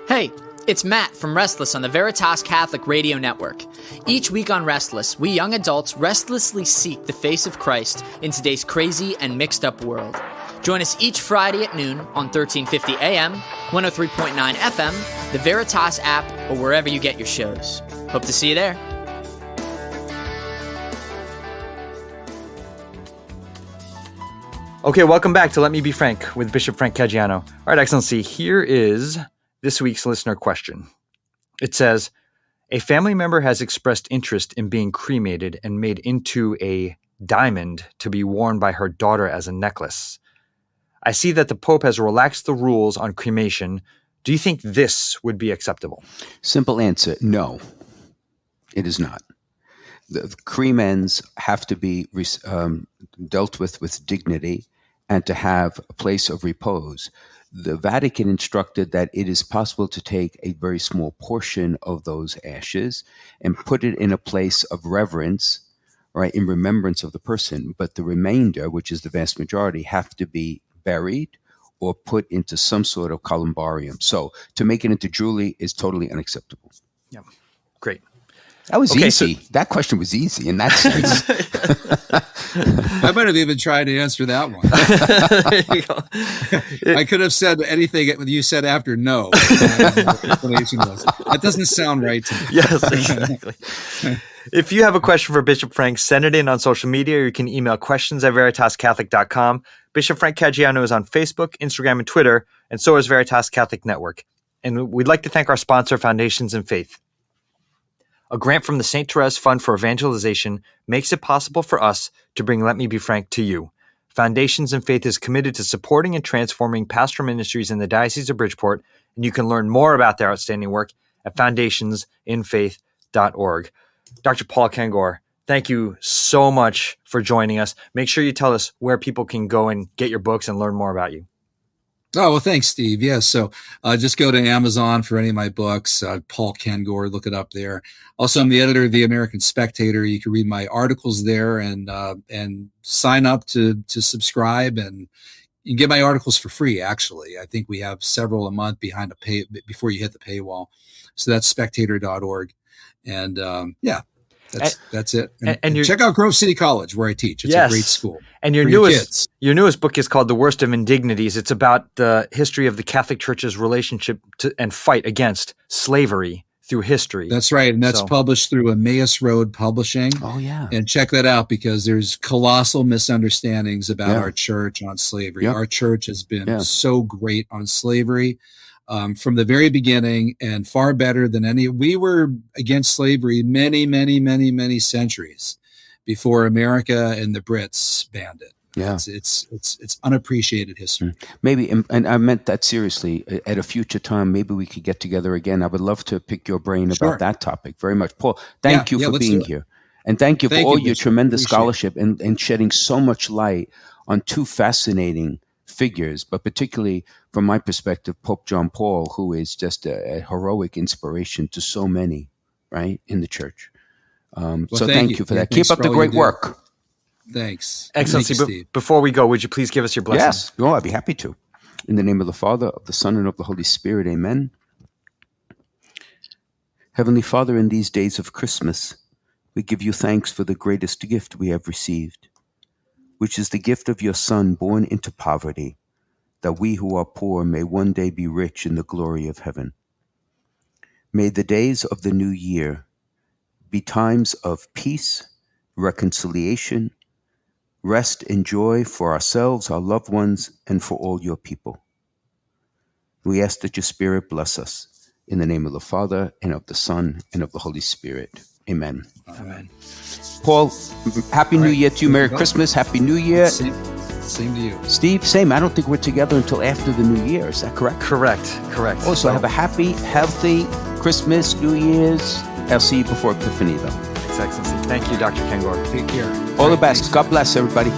Hey, it's Matt from Restless on the Veritas Catholic Radio Network. Each week on Restless, we young adults restlessly seek the face of Christ in today's crazy and mixed up world. Join us each Friday at noon on 1350 AM, 103.9 FM, the Veritas app, or wherever you get your shows. Hope to see you there. Okay, welcome back to Let Me Be Frank with Bishop Frank Caggiano. All right, Excellency, here is this week's listener question. It says, a family member has expressed interest in being cremated and made into a diamond to be worn by her daughter as a necklace. I see that the Pope has relaxed the rules on cremation. Do you think this would be acceptable? Simple answer, no, it is not. The cremens have to be dealt with dignity and to have a place of repose. The Vatican instructed that it is possible to take a very small portion of those ashes and put it in a place of reverence, right, in remembrance of the person. But the remainder, which is the vast majority, have to be buried or put into some sort of columbarium. So to make it into jewelry is totally unacceptable. Yeah, great. That was easy. That question was easy in that sense. I might have even tried to answer that one. There you go. I could have said anything you said after no. That doesn't sound right to me. Yes, exactly. If you have a question for Bishop Frank, send it in on social media, or you can email questions@veritascatholic.com. Bishop Frank Caggiano is on Facebook, Instagram, and Twitter, and so is Veritas Catholic Network. And we'd like to thank our sponsor, Foundations in Faith. A grant from the St. Therese Fund for Evangelization makes it possible for us to bring Let Me Be Frank to you. Foundations in Faith is committed to supporting and transforming pastoral ministries in the Diocese of Bridgeport, and you can learn more about their outstanding work at foundationsinfaith.org. Dr. Paul Kengor, thank you so much for joining us. Make sure you tell us where people can go and get your books and learn more about you. Oh, well, thanks, Steve. Yes. So just go to Amazon for any of my books. Paul Kengor, look it up there. Also, I'm the editor of the American Spectator. You can read my articles there and sign up to subscribe. And you can get my articles for free, actually. I think we have several a month behind before you hit the paywall. So that's spectator.org. And that's it. And check out Grove City College, where I teach. It's a great school. And your newest book is called The Worst of Indignities. It's about the history of the Catholic Church's relationship to and fight against slavery through history. That's right. And that's published through Emmaus Road Publishing. Oh, yeah. And check that out, because there's colossal misunderstandings about our church on slavery. Our church has been so great on slavery. From the very beginning, and far better than we were against slavery many, many, many, many centuries before America and the Brits banned it. Yeah. It's unappreciated history. Maybe, and I meant that seriously, at a future time, maybe we could get together again. I would love to pick your brain about that topic very much. Paul, thank you for being here. And thank you for all your tremendous scholarship and shedding so much light on two fascinating figures, but particularly from my perspective, Pope John Paul, who is just a heroic inspiration to so many, right, in the church. So thank you for that. Keep up the great work. Thanks. Excellency, before we go, would you please give us your blessing? Yes, I'd be happy to. In the name of the Father, of the Son, and of the Holy Spirit, amen. Heavenly Father, in these days of Christmas, we give you thanks for the greatest gift we have received, which is the gift of your Son born into poverty, that we who are poor may one day be rich in the glory of heaven. May the days of the new year be times of peace, reconciliation, rest and joy for ourselves, our loved ones, and for all your people. We ask that your Spirit bless us. In the name of the Father, and of the Son, and of the Holy Spirit. Amen. Amen. Paul, Happy New Year to you. Merry Christmas. Happy New Year. Same to you. Steve, same. I don't think we're together until after the New Year. Is that correct? Correct. Also, have a happy, healthy Christmas, New Year's. I'll see you before Epiphany, though. Excellency. Thank you, Dr. Kengor. Take care. All the best. God bless everybody.